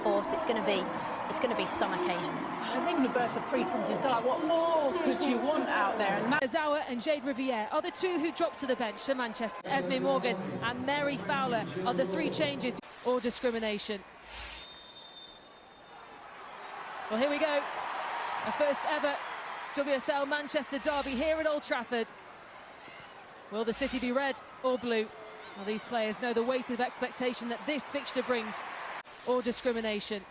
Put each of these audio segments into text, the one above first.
force. It's going to be some occasion. There's even a burst of free from desire. What more could you want out there? And that Zawa and Jade Riviere are the two who dropped to the bench for Manchester. Esme Morgan and Mary Fowler are the three changes or discrimination. Well, here we go. A first ever WSL Manchester derby here at Old Trafford. Will the city be red or blue? Well, these players know the weight of expectation that this fixture brings, or discrimination.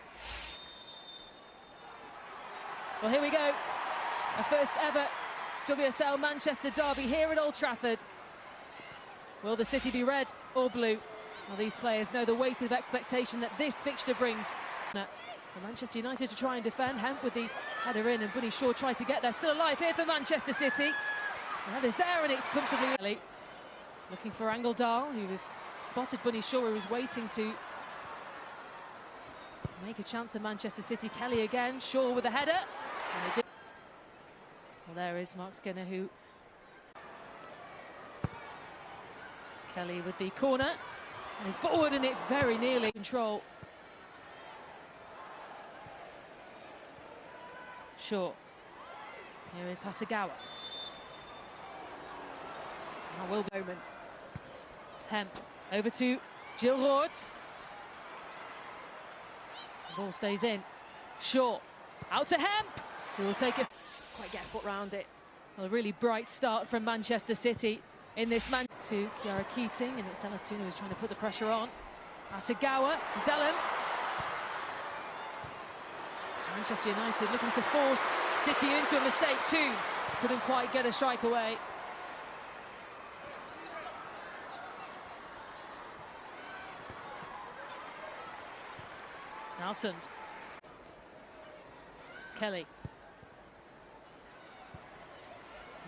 Well, here we go. A first ever WSL Manchester derby here at Old Trafford. Will the city be red or blue? Well, these players know the weight of expectation that this fixture brings. For Manchester United to try and defend. Hemp with the header in, and Bunny Shaw tried to get there. Still alive here for Manchester City. The header's there, and it's comfortably looking for Angledahl, who was spotted Bunny Shaw, who was waiting to make a chance of Manchester City. Kelly again, Shaw with a header. And they did. Well, there is Mark Skinner, who... Kelly with the corner. And forward, and it very nearly control. Shaw. Here is Hasegawa. Now will be moment. Hemp over to Jill Rorts. The ball stays in. Shaw out to Hemp, who will take it. Quite get a foot round it. Well, a really bright start from Manchester City in this man to Kiara Keating, and it's Elatuna who's trying to put the pressure on. Hasegawa, Zellem. Manchester United looking to force City into a mistake too. Couldn't quite get a strike away. Nalsund. Kelly.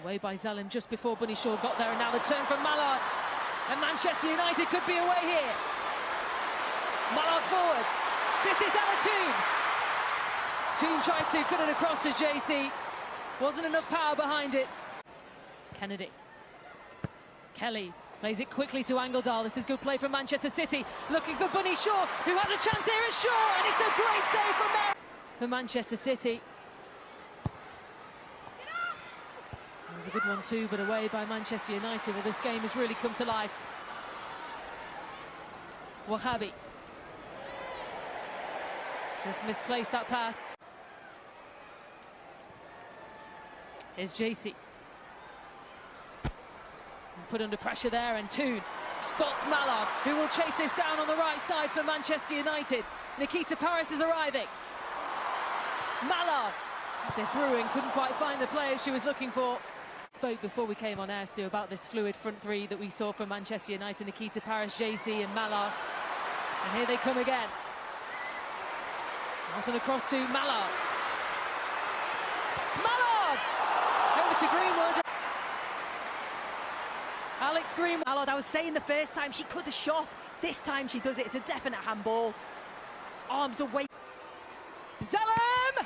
Away by Zellem just before Bunny Shaw got there, and now the turn from Mallard. And Manchester United could be away here. Mallard forward. This is Elatuna. Toon tried to put it across to JC. Wasn't enough power behind it. Kennedy. Kelly plays it quickly to Angledahl. This is good play from Manchester City. Looking for Bunny Shaw, who has a chance here as Shaw, and it's a great save from there for Manchester City. It was a good one too, but away by Manchester United. Well, this game has really come to life. Wahabi. Just misplaced that pass. Here's JC. Put under pressure there, and Toon spots Mallard, who will chase this down on the right side for Manchester United. Nikita Paris is arriving. Mallard, so through and couldn't quite find the player she was looking for. Spoke before we came on air, Sue, about this fluid front three that we saw from Manchester United. Nikita Paris, JC and Mallard. And here they come again. Nelson across to Mallard. Mallard! Over to Greenwood. Alex Greenwood. Mallard, I was saying the first time she could have shot. This time she does it. It's a definite handball. Arms away. Zellem!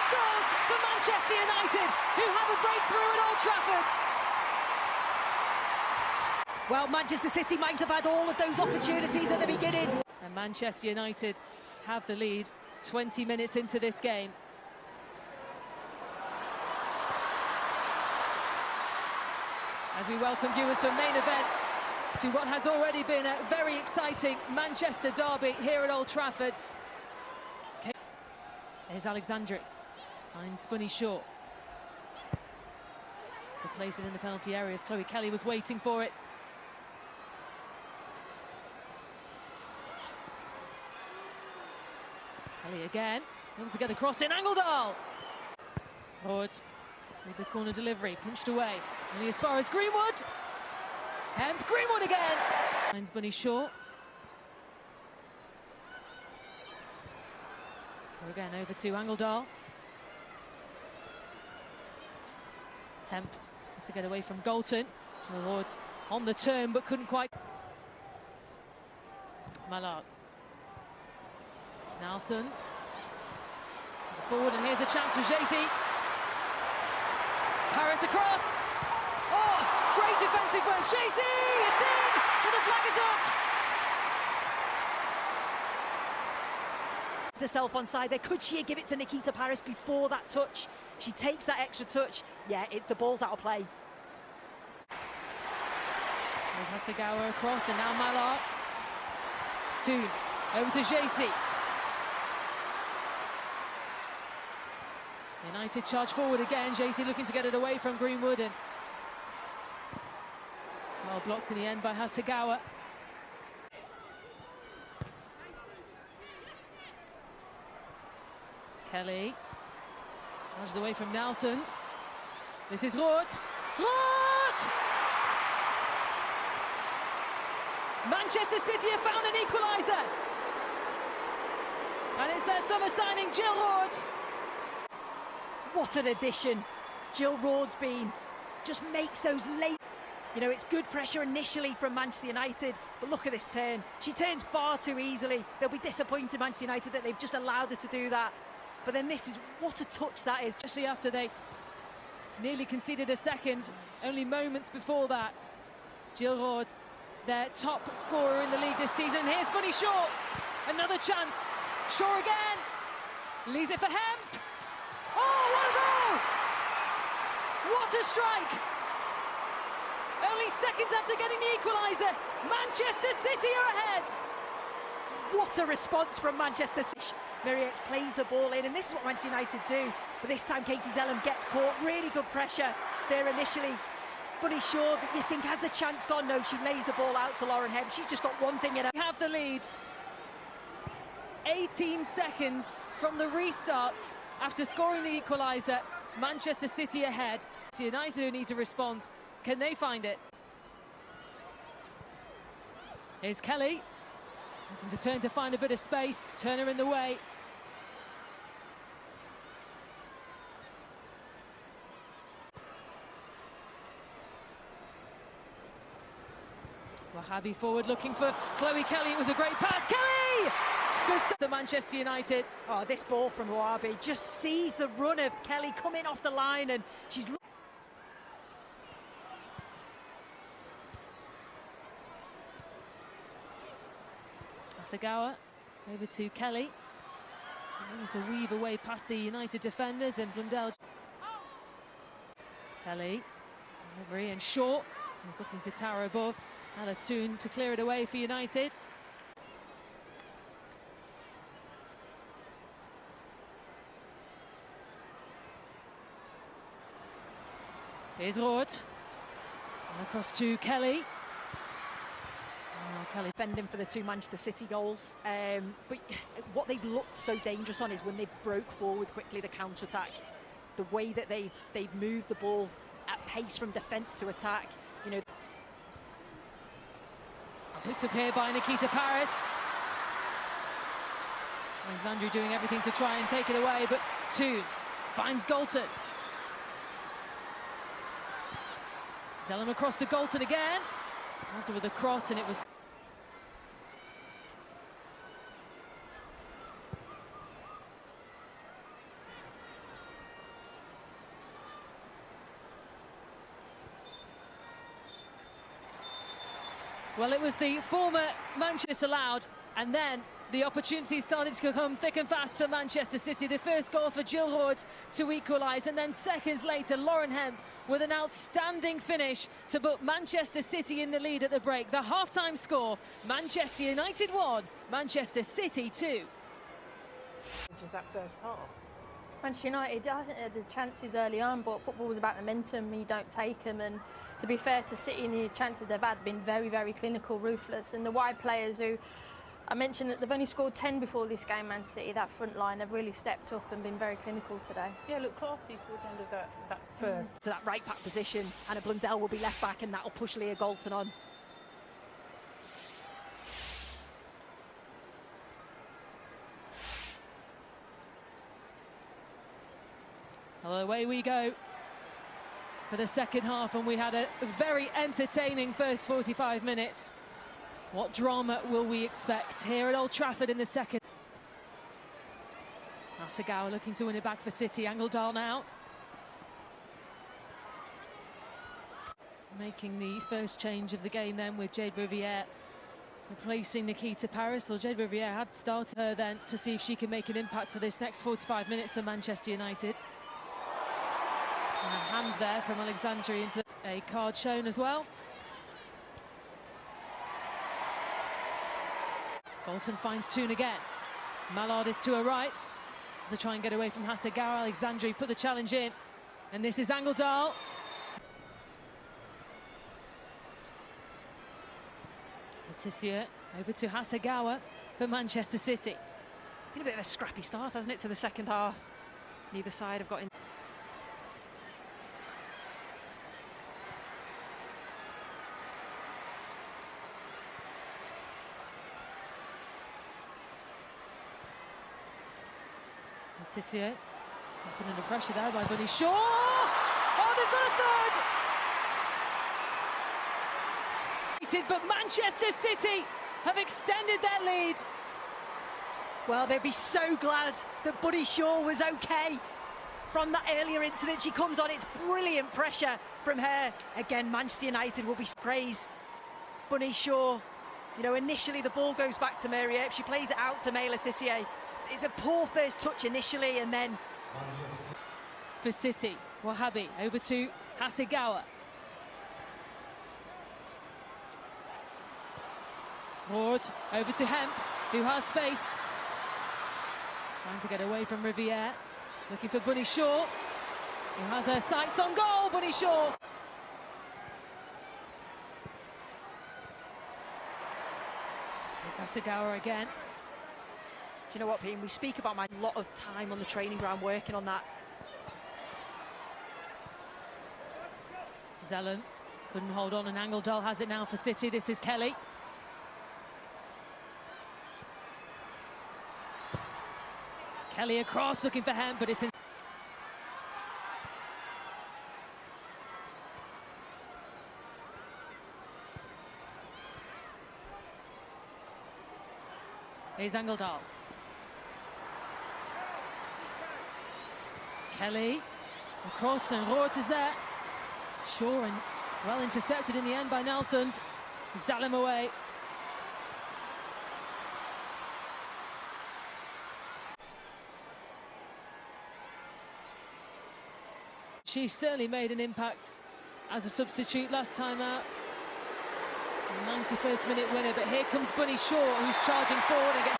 Scores for Manchester United, who have a breakthrough at Old Trafford. Well, Manchester City might have had all of those opportunities at the beginning. And Manchester United have the lead 20 minutes into this game. As we welcome viewers from main event to what has already been a very exciting Manchester derby here at Old Trafford. Okay. There's Alexandri, finds Bunny Shaw to place it in the penalty area as Chloe Kelly was waiting for it. Kelly again, able to get the cross in. Angledahl forward with the corner delivery, pinched away, only as far as Greenwood. And Greenwood again. Finds Bunny Shaw. Again over to Angledahl. Hemp has to get away from Galton. Lord on the turn, but couldn't quite. Mallard. Nelson. Forward, and here's a chance for Jay-Z. Paris across. Oh, great defensive work. Jay-Z, it's in, but the flag is up. Herself onside there. Could she give it to Nikita Paris before that touch? She takes that extra touch. Yeah, the ball's out of play. There's Hasegawa across, and now Mallard. Toon over to Jaycee. United charge forward again. Jaycee looking to get it away from Greenwood, and well blocked in the end by Hasegawa. Kelly charges away from Nelson. This is Roth. Roth! Manchester City have found an equaliser. And it's their summer signing, Jill Roth. What an addition Jill Roth's been. Just makes those late... You know, it's good pressure initially from Manchester United, but look at this turn. She turns far too easily. They'll be disappointed, Manchester United, that they've just allowed her to do that. But then this is, what a touch that is. Especially after they nearly conceded a second, only moments before that. Jill Roth, their top scorer in the league this season. Here's Bunny Shaw, another chance. Shaw again, leaves it for Hemp. Oh, what a goal! What a strike! Only seconds after getting the equaliser, Manchester City are ahead. What a response from Manchester City. Miriet plays the ball in, and this is what Manchester United do. But this time Katie Zellum gets caught. Really good pressure there initially. Bunny Shaw, that you think has the chance gone? No, she lays the ball out to Lauren Hemp. She's just got one thing in her. We have the lead. 18 seconds from the restart after scoring the equaliser. Manchester City ahead. United who need to respond. Can they find it? Here's Kelly. Looking to turn to find a bit of space. Turner in the way. Wahabi forward looking for Chloe Kelly. It was a great pass. Kelly! Good start to Manchester United. Oh, this ball from Wahabi just sees the run of Kelly coming off the line, and she's... Hasegawa over to Kelly. To weave away past the United defenders, and Blundell. Kelly, delivery, and short. He's looking to tower above. Now a Toon to clear it away for United. Here's Roth. And across to Kelly. Kelly defending for the two Manchester City goals. But what they've looked so dangerous on is when they've broke forward quickly, the counter-attack. The way that they've moved the ball at pace from defence to attack. You know. Picked up here by Nikita Paris. Alexandru doing everything to try and take it away, but Toon finds Galton. Zellum across to Galton again. Galton with a cross, and it was... Well, it was the former Manchester allowed, and then the opportunity started to come thick and fast for Manchester City. The first goal for Jill Roth to equalise, and then seconds later, Lauren Hemp with an outstanding finish to put Manchester City in the lead at the break. The half-time score, Manchester United 1, Manchester City 2. Which is that first half? Manchester United, I think they had the chances early on, but football was about momentum. You don't take them, and to be fair to City, the chances they've had have been very, very clinical, ruthless. And the wide players who, I mentioned that they've only scored 10 before this game, Man City, that front line, have really stepped up and been very clinical today. Yeah, look classy towards the end of that first. To that right back position, Anna Blundell will be left back, and that'll push Leah Galton on. Well, away we go for the second half, and we had a very entertaining first 45 minutes. What drama will we expect here at Old Trafford in the second? Hasegawa looking to win it back for City. Angledahl now. Making the first change of the game then with Jade Riviere replacing Nikita Paris. Well, Jade Riviere had started her then to see if she can make an impact for this next 45 minutes for Manchester United. And a hand there from Alexandri into a card shown as well. Bolton finds Toon again. Mallard is to her right to try and get away from Hasegawa. Alexandri put the challenge in, and this is Angeldal. Letitia over to Hasegawa for Manchester City. Been a bit of a scrappy start, hasn't it, to the second half? Neither side have got in. Letitia put under pressure there by Bunny Shaw. Oh, they've got a third! But Manchester City have extended their lead. Well, they'll be so glad that Bunny Shaw was okay from that earlier incident. She comes on, it's brilliant pressure from her. Again, Manchester United will be praised. Bunny Shaw, you know, initially the ball goes back to Mary Earp. She plays it out to May Letitia. It's a poor first touch initially, and then... For City, Wahabi over to Hasegawa. Ward over to Hemp, who has space. Trying to get away from Riviere. Looking for Bunny Shaw, who has her sights on goal. Bunny Shaw. It's Hasegawa again. Do you know what, Pete? We speak about my lot of time on the training ground working on that. Zelen couldn't hold on, and Angeldal has it now for City. This is Kelly. Kelly across, looking for Hemp, but it's in. Here's Angeldal. Kelly across, and Roort is there. Shaw, and well intercepted in the end by Nelson. Zalem away. She certainly made an impact as a substitute last time out. 91st minute winner, but here comes Bunny Shaw, who's charging forward and gets...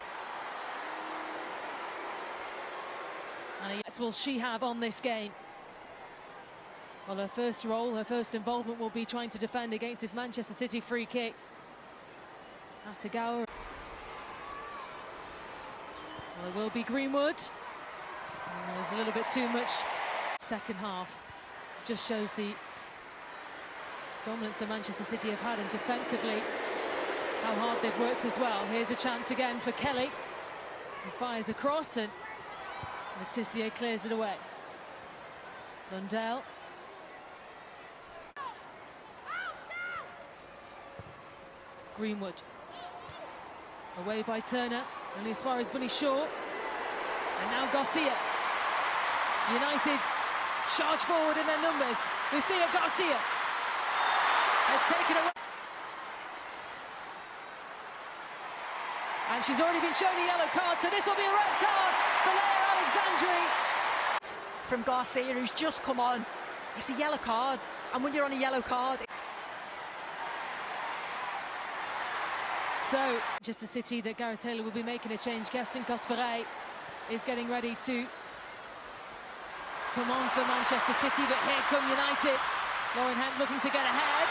And what will she have on this game? Well, her first role, her first involvement will be trying to defend against this Manchester City free kick. Hasegawa. Well, it will be Greenwood. And there's a little bit too much second half. Just shows the dominance that Manchester City have had, and defensively how hard they've worked as well. Here's a chance again for Kelly. He fires across, and Letitia clears it away. Lundell. Greenwood. Away by Turner, only as far as Bunny Shaw. And now Garcia. United charge forward in their numbers. Lucia Garcia has taken away. And she's already been shown a yellow card, so this will be a red card for Leia Alexandri. From Garcia, who's just come on. It's a yellow card, and when you're on a yellow card... So, Manchester City, that Gareth Taylor will be making a change. Gaston Cosperet is getting ready to come on for Manchester City, but here come United. Lauren Hemp looking to get ahead.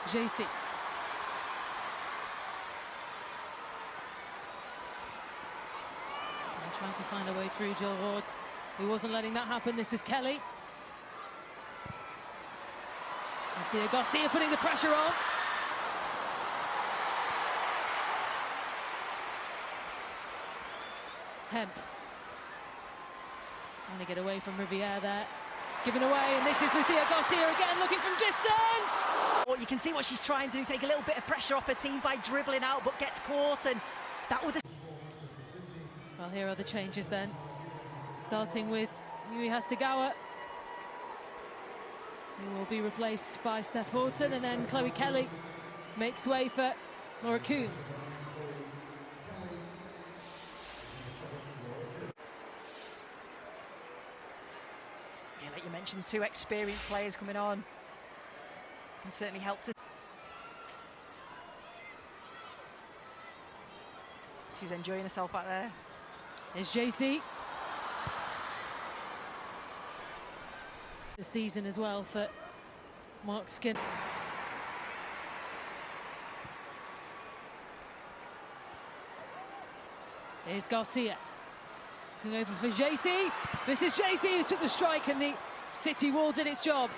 JC. And trying to find a way through Jill Ward, who wasn't letting that happen. This is Kelly. Thea Garcia putting the pressure on. Hemp. Trying to get away from Riviere there. Given away, and this is Lucia Garcia again, looking from distance! Well, you can see what she's trying to do, take a little bit of pressure off her team by dribbling out, but gets caught, and that would have... Well, here are the changes then. Starting with Yui Hasegawa, who will be replaced by Steph Horton, and then Chloe Kelly makes way for Laura Coombs. Yeah, like you mentioned, two experienced players coming on can certainly help to... She's enjoying herself out there. Here's JC. The season as well for Mark Skin. Here's Garcia. Looking over for JC. This is JC who took the strike, and the City wall did its job.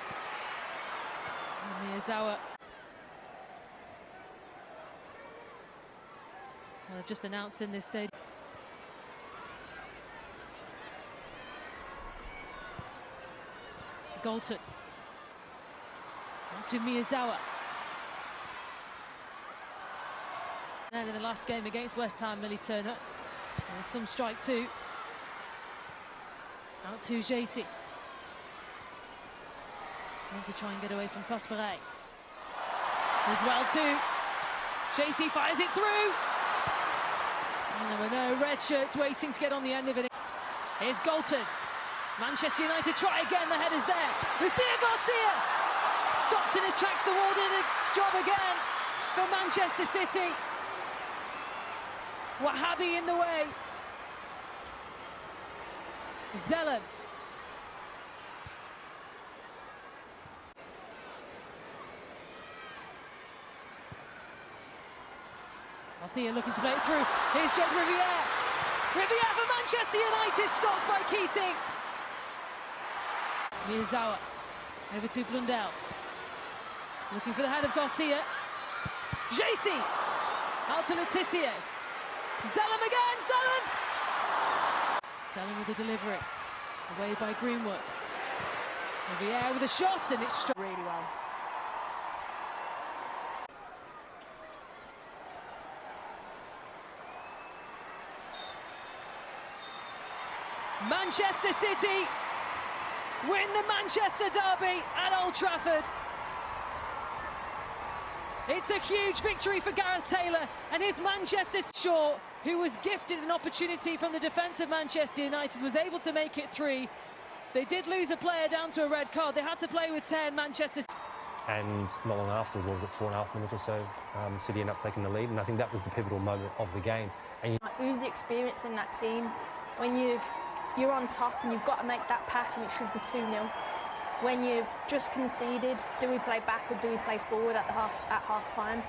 And Miyazawa. Well, they've just announced in this stadium. Galton. On to Miyazawa. And in the last game against West Ham, Millie Turner. There's some strike too. Out to JC. Trying to try and get away from Cosperet. As well too. JC fires it through. And there were no red shirts waiting to get on the end of it. Here's Galton. Manchester United try again, the header's there. Lucia Garcia! Stopped in his tracks, the wall did its job again for Manchester City. Wahhabi in the way. Zelen. Althea looking to play it through. Here's Jade Riviere. Riviere for Manchester United, stopped by Keating. Miyazawa over to Blundell. Looking for the head of Garcia. JC. Out to Letitia. Zelen again, Zelen! Zelen with the delivery. Away by Greenwood. Riviere with a shot, and it's struck Really well. Manchester City win the Manchester Derby at Old Trafford. It's a huge victory for Gareth Taylor and his Manchester Shaw, who was gifted an opportunity from the defence of Manchester United, was able to make it 3. They did lose a player down to a red card. They had to play with 10. Manchester. And not long afterwards, what was it, 4.5 minutes or so, City ended up taking the lead, and I think that was the pivotal moment of the game. And who's the experience in that team? When you're on top and you've got to make that pass and it should be 2-0. When you've just conceded, do we play back or do we play forward at half-time?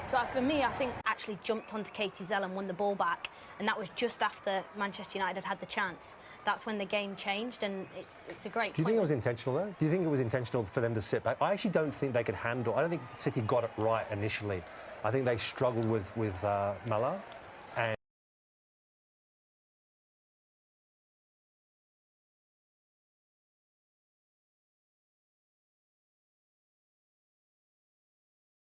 So for me, I think... Actually jumped onto Katie Zelen, won the ball back, and that was just after Manchester United had the chance. That's when the game changed, and it's a great Do you think it was intentional, though? Do you think it was intentional for them to sit back? I actually don't think they could handle... I don't think City got it right initially. I think they struggled with Mala.